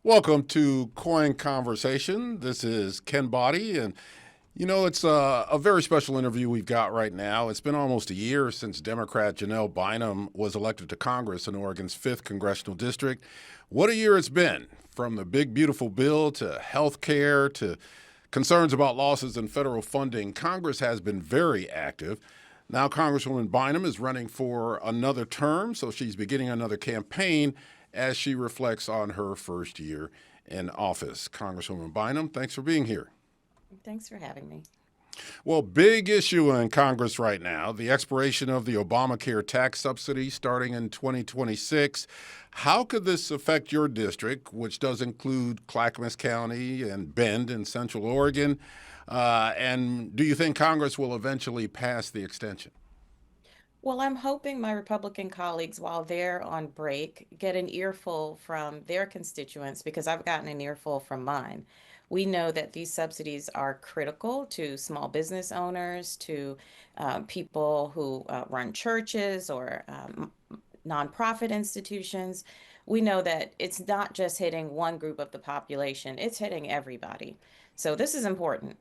Welcome to KOIN Conversation. This is Ken Body, and it's a very special interview we've got right now. It's been almost a year since Democrat Janelle Bynum was elected to Congress in Oregon's 5th Congressional District. What a year it's been, from the big, beautiful bill to health care to concerns about losses in federal funding. Congress has been very active. Now Congresswoman Bynum is running for another term, so she's beginning another campaign as she reflects on her first year in office. Congresswoman Bynum, thanks for being here. Thanks for having me. Well, big issue in Congress right now, the expiration of the Obamacare tax subsidy starting in 2026. How could this affect your district, which does include Clackamas County and Bend in Central Oregon? And do you think Congress will eventually pass the extension? Well, I'm hoping my Republican colleagues, while they're on break, get an earful from their constituents because I've gotten an earful from mine. We know that these subsidies are critical to small business owners, to people who run churches or nonprofit institutions. We know that it's not just hitting one group of the population, it's hitting everybody. So this is important.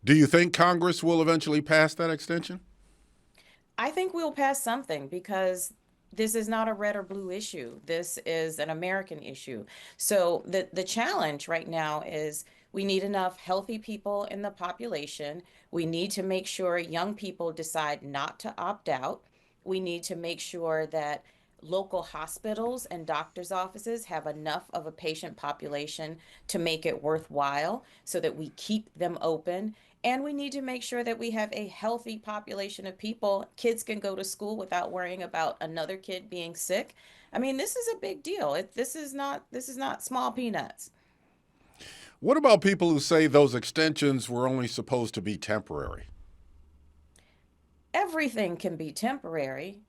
Do you think Congress will eventually pass that extension? I think we'll pass something because this is not a red or blue issue. This is an American issue. So the challenge right now is we need enough healthy people in the population. We need to make sure young people decide not to opt out. We need to make sure that local hospitals and doctors' offices have enough of a patient population to make it worthwhile so that we keep them open. And we need to make sure that we have a healthy population of people. Kids can go to school without worrying about another kid being sick. I mean, this is a big deal. This is not small peanuts. What about people who say those extensions were only supposed to be temporary? Everything can be temporary,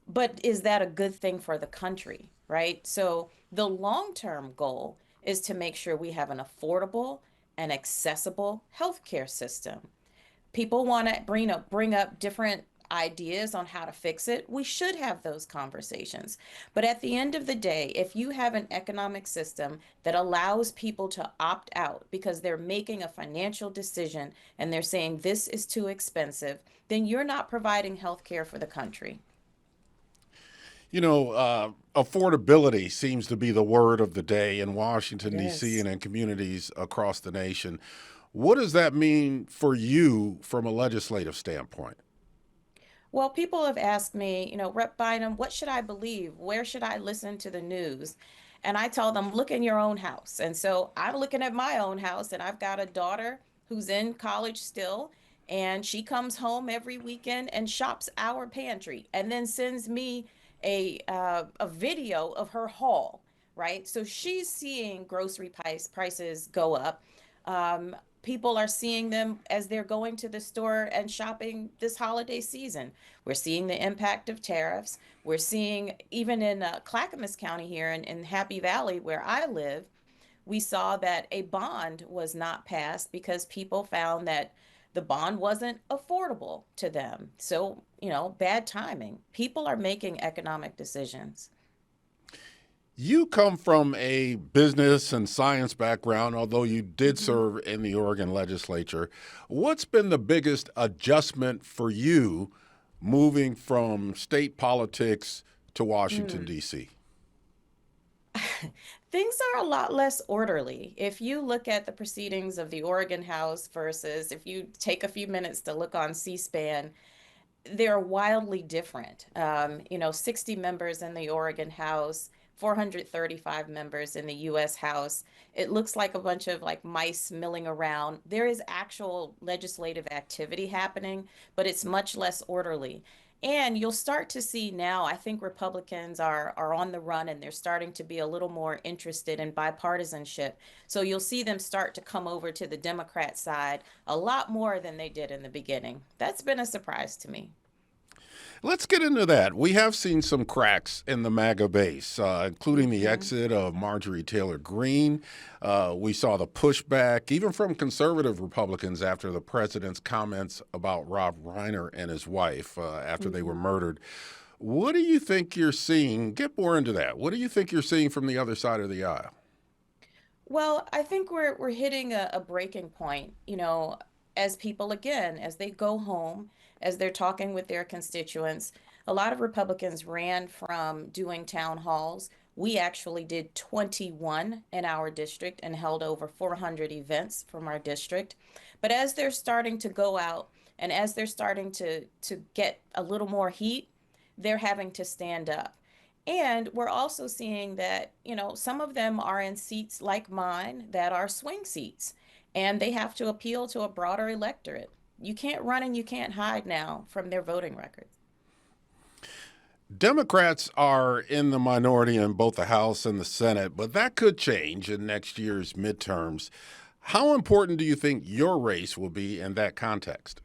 but is that a good thing for the country, right? So the long-term goal is to make sure we have an affordable and accessible healthcare system. People want to bring up different ideas on how to fix it. We should have those conversations. But at the end of the day, if you have an economic system that allows people to opt out because they're making a financial decision and they're saying this is too expensive, then you're not providing health care for the country. Affordability seems to be the word of the day in It Washington, D.C., is. and in communities across the nation. What does that mean for you from a legislative standpoint? Well, people have asked me, Rep Bynum, what should I believe? Where should I listen to the news? And I tell them, look in your own house. And so I'm looking at my own house, and I've got a daughter who's in college still, and she comes home every weekend and shops our pantry, and then sends me a video of her haul, right? So she's seeing grocery prices go up. People are seeing them as they're going to the store and shopping this holiday season. We're seeing the impact of tariffs. We're seeing even in Clackamas County here in Happy Valley, where I live, we saw that a bond was not passed because people found that the bond wasn't affordable to them. So, bad timing. People are making economic decisions. You come from a business and science background, although you did Mhm. serve in the Oregon legislature. What's been the biggest adjustment for you moving from state politics to Washington, Mm. D.C.? Things are a lot less orderly. If you look at the proceedings of the Oregon House versus if you take a few minutes to look on C-SPAN, they're wildly different. 60 members in the Oregon House, 435 members in the US House. It looks like a bunch of like mice milling around. There is actual legislative activity happening, but it's much less orderly. And you'll start to see now, I think Republicans are on the run and they're starting to be a little more interested in bipartisanship. So you'll see them start to come over to the Democrat side a lot more than they did in the beginning. That's been a surprise to me. Let's get into that. We have seen some cracks in the MAGA base, including the Mhm. exit of Marjorie Taylor Greene. We saw the pushback, even from conservative Republicans, after the president's comments about Rob Reiner and his wife after they were Mhm. murdered. What do you think you're seeing? Get more into that. What do you think you're seeing from the other side of the aisle? Well, I think we're hitting a breaking point, as people again, as they go home, as they're talking with their constituents. A lot of Republicans ran from doing town halls. We actually did 21 in our district and held over 400 events from our district. But as they're starting to go out and as they're starting to get a little more heat, they're having to stand up. And we're also seeing that, some of them are in seats like mine that are swing seats, and they have to appeal to a broader electorate. You can't run and you can't hide now from their voting records. Democrats are in the minority in both the House and the Senate, but that could change in next year's midterms. How important do you think your race will be in that context?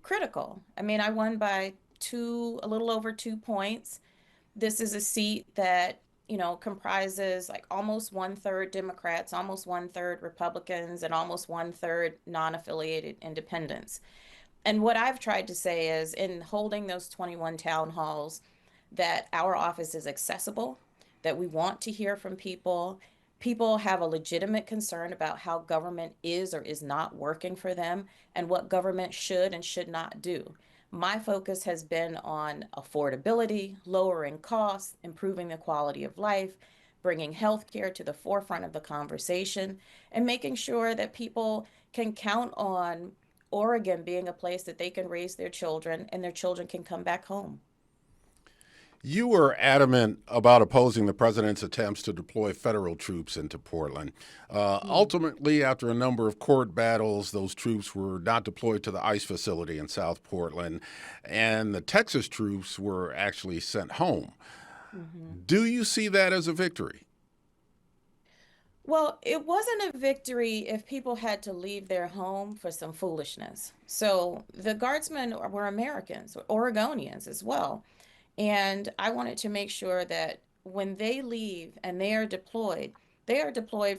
Critical. I mean, I won by a little over 2 points. This is a seat that, comprises like almost one third Democrats, almost one third Republicans, and almost one third non-affiliated independents. And what I've tried to say is in holding those 21 town halls, that our office is accessible, that we want to hear from people. People have a legitimate concern about how government is or is not working for them and what government should and should not do. My focus has been on affordability, lowering costs, improving the quality of life, bringing healthcare to the forefront of the conversation, and making sure that people can count on Oregon being a place that they can raise their children and their children can come back home. You were adamant about opposing the president's attempts to deploy federal troops into Portland. Mm. Ultimately, after a number of court battles, those troops were not deployed to the ICE facility in South Portland, and the Texas troops were actually sent home. Mhm. Do you see that as a victory? Well, it wasn't a victory if people had to leave their home for some foolishness. So the guardsmen were Americans, Oregonians as well. And I wanted to make sure that when they leave and they are deployed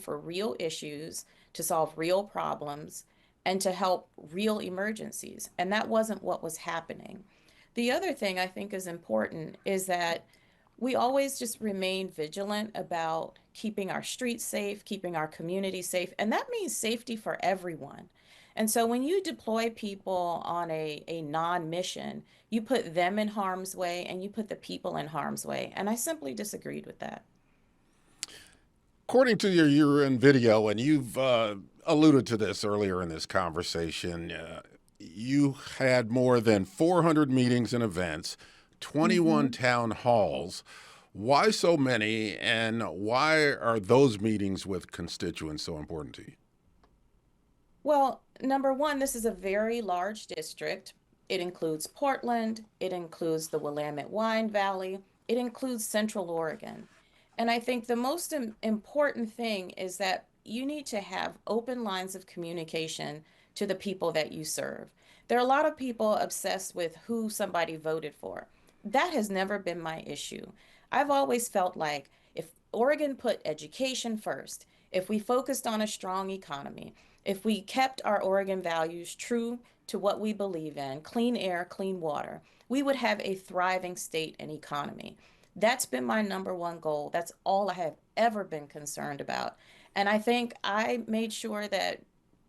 for real issues, to solve real problems, and to help real emergencies. And that wasn't what was happening. The other thing I think is important is that we always just remain vigilant about keeping our streets safe, keeping our community safe, and that means safety for everyone. And so when you deploy people on a non-mission, you put them in harm's way and you put the people in harm's way. And I simply disagreed with that. According to your year-end video, and you've alluded to this earlier in this conversation, you had more than 400 meetings and events, 21 Mhm. town halls. Why so many, and why are those meetings with constituents so important to you? Well, number one, this is a very large district. It includes Portland, it includes the Willamette Wine Valley, it includes Central Oregon. And I think the most important thing is that you need to have open lines of communication to the people that you serve. There are a lot of people obsessed with who somebody voted for. That has never been my issue. I've always felt like if Oregon put education first, if we focused on a strong economy, if we kept our Oregon values true to what we believe in, clean air, clean water, we would have a thriving state and economy. That's been my number one goal. That's all I have ever been concerned about. And I think I made sure that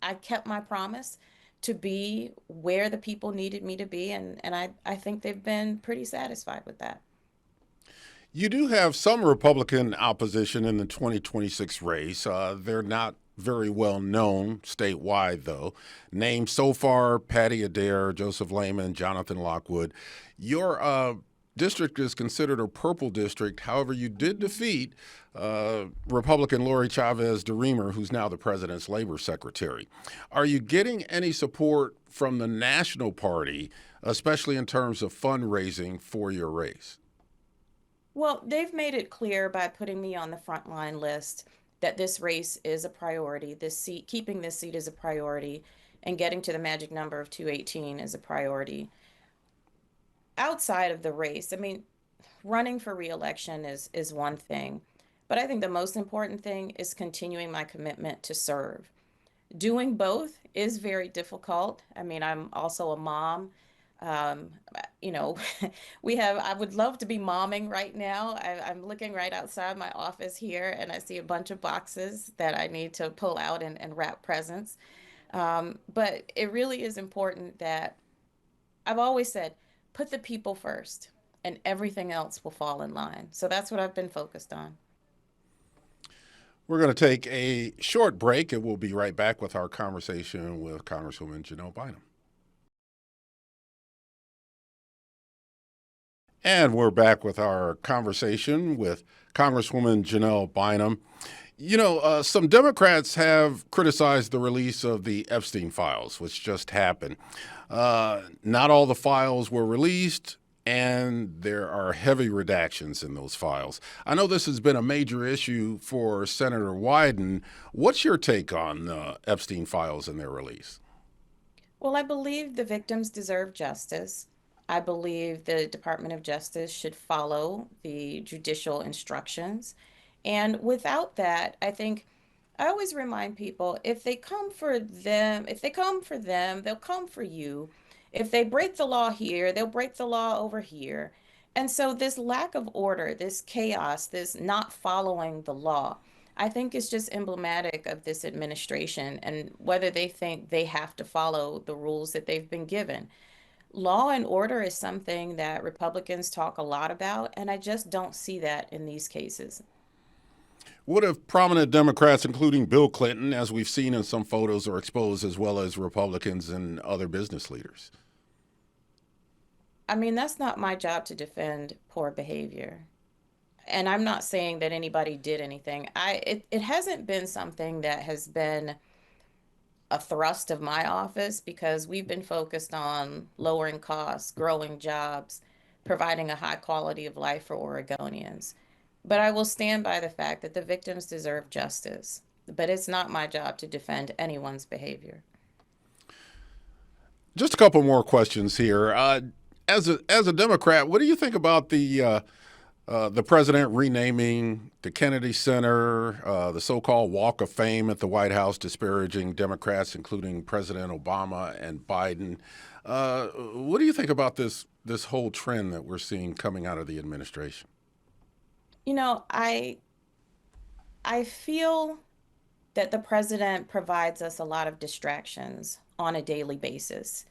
I kept my promise to be where the people needed me to be. And I think they've been pretty satisfied with that. You do have some Republican opposition in the 2026 race. They're not very well known statewide, though. Names so far: Patty Adair, Joseph Lehman, Jonathan Lockwood. Your district is considered a purple district. However, you did Mhm. defeat Republican Lori Chavez DeRemer, who's now the president's labor secretary. Are you getting any support from the national party, especially in terms of fundraising for your race? Well, they've made it clear by putting me on the frontline list that this race is a priority. This seat, keeping this seat is a priority, and getting to the magic number of 218 is a priority. Outside of the race, I mean, running for reelection is one thing, but I think the most important thing is continuing my commitment to serve. Doing both is very difficult. I mean, I'm also a mom. Um, you know, I would love to be momming right now. I'm looking right outside my office here and I see a bunch of boxes that I need to pull out and wrap presents. But it really is important that I've always said, put the people first and everything else will fall in line. So that's what I've been focused on. We're going to take a short break and we'll be right back with our conversation with Congresswoman Janelle Bynum. And we're back with our conversation with Congresswoman Janelle Bynum. Some Democrats have criticized the release of the Epstein files, which just happened. Not all the files were released, and there are heavy redactions in those files. I know this has been a major issue for Senator Wyden. What's your take on the Epstein files and their release? Well, I believe the victims deserve justice. I believe the Department of Justice should follow the judicial instructions. And without that, I think I always remind people if they come for them, they'll come for you. If they break the law here, they'll break the law over here. And so, this lack of order, this chaos, this not following the law, I think is just emblematic of this administration and whether they think they have to follow the rules that they've been given. Law and order is something that Republicans talk a lot about, and I just don't see that in these cases. What if prominent Democrats, including Bill Clinton, as we've seen in some photos, are exposed as well as Republicans and other business leaders? I mean, that's not my job to defend poor behavior. And I'm not saying that anybody did anything. It hasn't been something that has been a thrust of my office because we've been focused on lowering costs, growing jobs, providing a high quality of life for Oregonians. But I will stand by the fact that the victims deserve justice. But it's not my job to defend anyone's behavior. Just a couple more questions here. As a Democrat, what do you think about the president renaming the Kennedy Center, the so-called Walk of Fame at the White House, disparaging Democrats, including President Obama and Biden? What do you think about this whole trend that we're seeing coming out of the administration? You know, I feel that the president provides us a lot of distractions on a daily basis.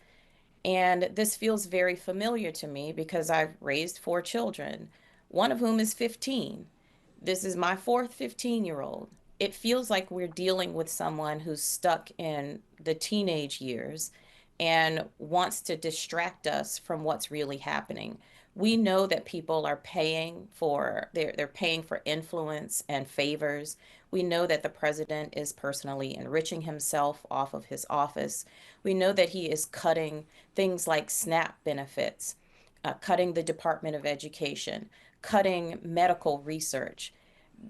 And this feels very familiar to me because I've raised four children, one of whom is 15. This is my fourth 15-year-old. It feels like we're dealing with someone who's stuck in the teenage years and wants to distract us from what's really happening. We know that people are paying for they're paying for influence and favors. We know that the president is personally enriching himself off of his office. We know that he is cutting things like SNAP benefits, cutting the Department of Education, cutting medical research,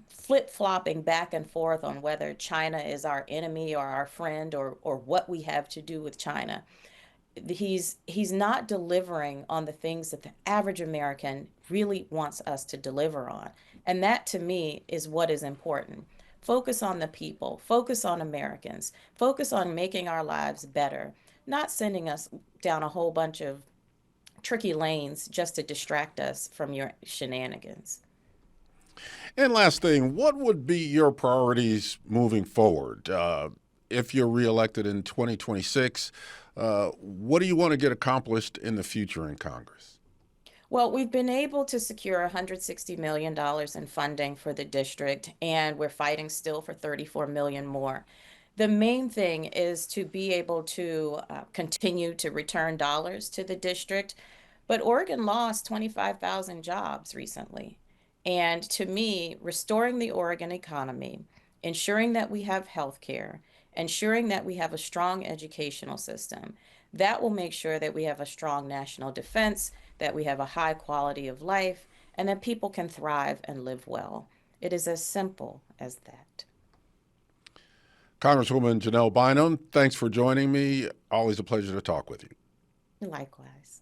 flip-flopping back and forth on whether China is our enemy or our friend or what we have to do with China. He's not delivering on the things that the average American really wants us to deliver on. And that to me is what is important. Focus on the people, focus on Americans, focus on making our lives better, not sending us down a whole bunch of tricky lanes just to distract us from your shenanigans. And last thing, what would be your priorities moving forward? If you're reelected in 2026, what do you want to get accomplished in the future in Congress? Well, we've been able to secure $160 million in funding for the district, and we're fighting still for 34 million more. The main thing is to be able to continue to return dollars to the district, but Oregon lost 25,000 jobs recently. And to me, restoring the Oregon economy, ensuring that we have health care, ensuring that we have a strong educational system, that will make sure that we have a strong national defense, that we have a high quality of life, and that people can thrive and live well. It is as simple as that. Congresswoman Janelle Bynum, thanks for joining me. Always a pleasure to talk with you. Likewise.